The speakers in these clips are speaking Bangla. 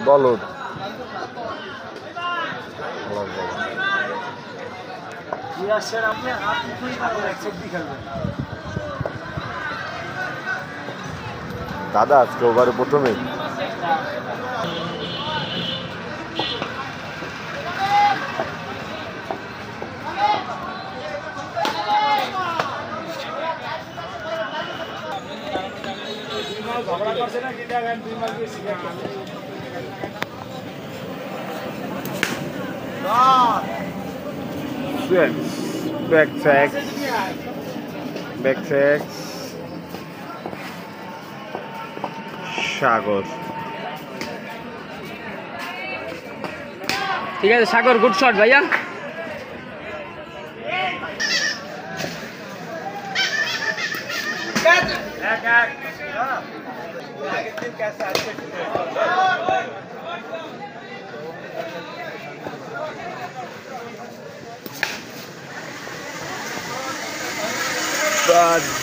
বলদ দাদা আজকে ওভারে প্রথমে back check সাগর ঠিক আছে সাগর গুড শট ভাইয়া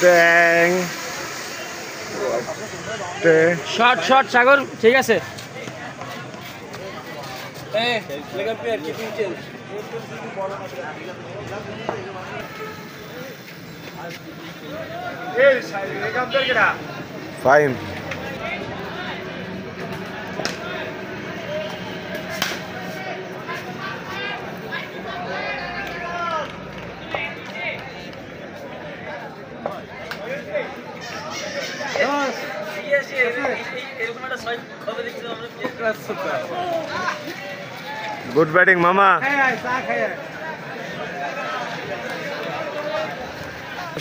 bang শট সাগর ঠিক আছে ফাইন গুড ব্যাটিং মামা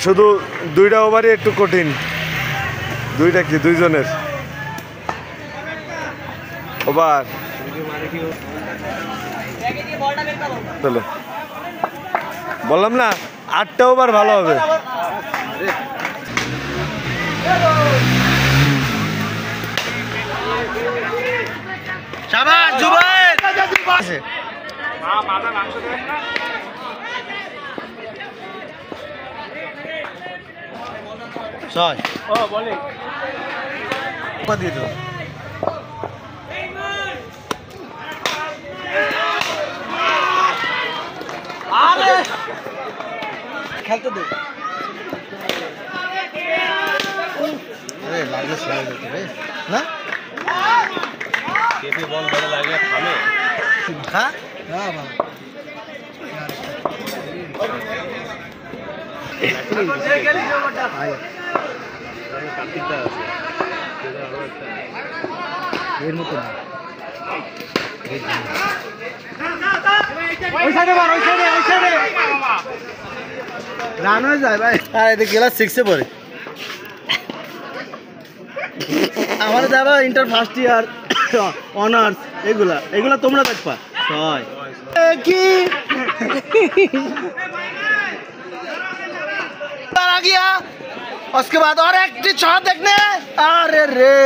শুধু দুইটা ওভারই একটু কঠিন দুইটা কি দুইজনের ওভার চলো বললাম না 8টা ওভার ভালো হবে শাবাশ জুবায়ের মাথা মাংস দেন না ছয় ও বলে কত দিয়ে দাও আরে খেলতে দে আরে লাগে সরে যেতে রে না কেপি বল বড় লাগে থামে হ্যাঁ না বাবা এর মতো না ওই সাইডে রান হয়ে যায় ভাই আর এদিকে ক্লাস 6 এ পড়ে আমার যারা ইন্টার ফার্স্ট ইয়ার অনার্স এগুলা তোমরা দেখবা ছয় কি आ गया उसके बाद और एक शॉट देखने अरे रे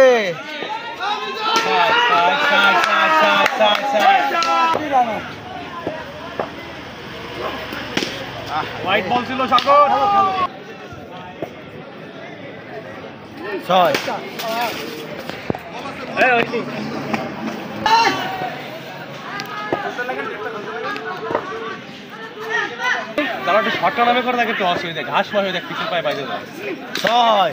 হোয়াইট বল ছিল সাগর ছয় তারা একটু শর্টটা নামে করে দেখে একটু অসুবিধা ঘাস পায়ে দেখ পিছন পায়ে পাইতে না ছয়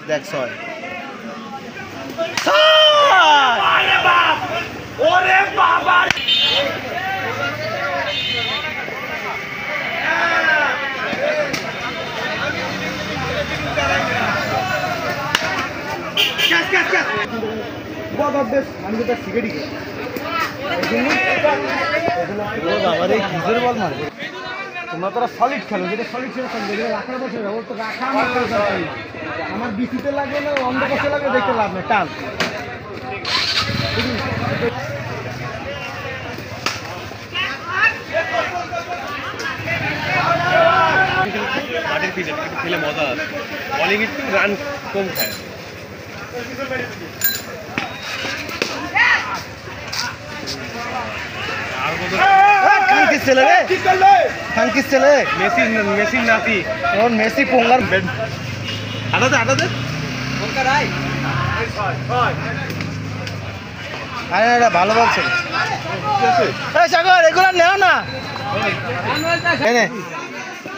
দেখ ছয় ওরে বাবা তোমরা তোরা সলিড খেলো যেটা সলিড ছিল রাখার বসে ওর তো রাখা আমার বিসিতে লাগে না অন্ধ বসে লাগে দেখতে লাভ নেই টান মাটির পিচে খেলে মজা আছে বলিং একটু রান কম খায় মেসি পোঙ্গার হাঁটাতে আরে এটা ভালো বলছে সাগর এগুলো নেও না এনে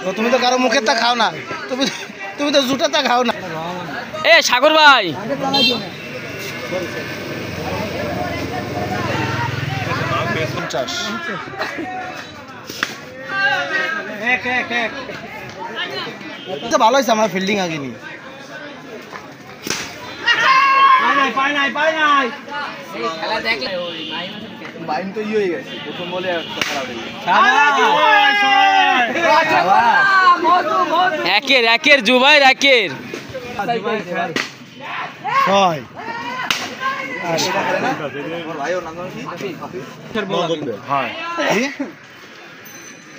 তো তুমি তো কারো মুখের তা খাও না তুমি তো জুটা তা খাও না এ সাগর ভাই তো ভালো হয়েছে আমার ফিল্ডিং আগে নি বাইন তো হয়ে গেছে প্রথম বলে একের জুবাইর একের ছয়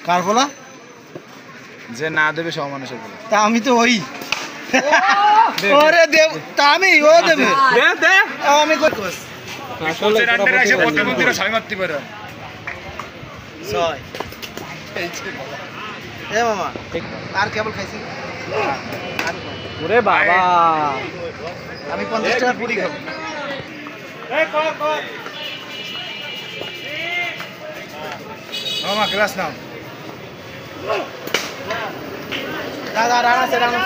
কার বলা যে না দেবে সব মানুষের বলে তা আমি তো ওই ওরে দেব তা আমি ও দেবে আমি কই এসে প্রতিবন্ধীরা ছয় মারতে পারে ছয় এ মামা আর কেবল খাইছি ওরে বাবা আমি 50 টাকা পুরি খাবো মামা ক্লাস নাও দাদা রানা সে রানা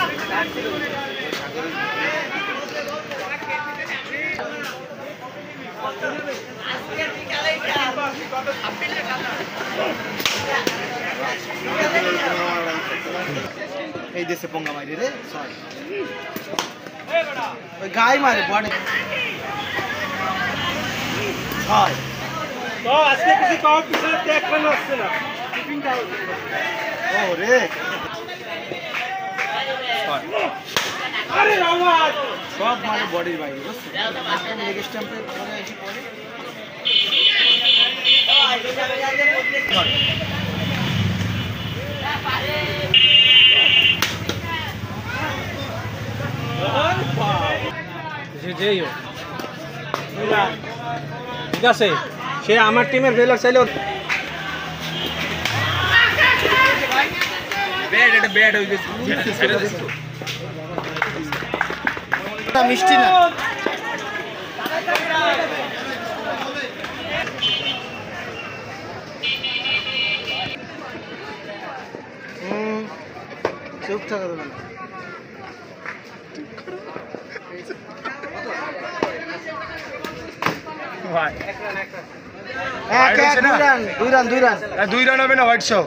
এই দেশে পঙ্গা মারি রে সরি ওই গাই মারে বড়ে হয় তো আজকে কিছু কম পিছনে দেখবেন আসছে না ও রে আরে রামাজ সব মানে বডির বাইরে বুঝছো লেগ স্ট্যাম্পে পরে এসে পড়ে ঠিক আছে সে আমার টিমের ফেলার চাইলেও মিষ্টি না চুপ থাকা দেবে না দুই রান 2 রান হবে না হোয়াইট শো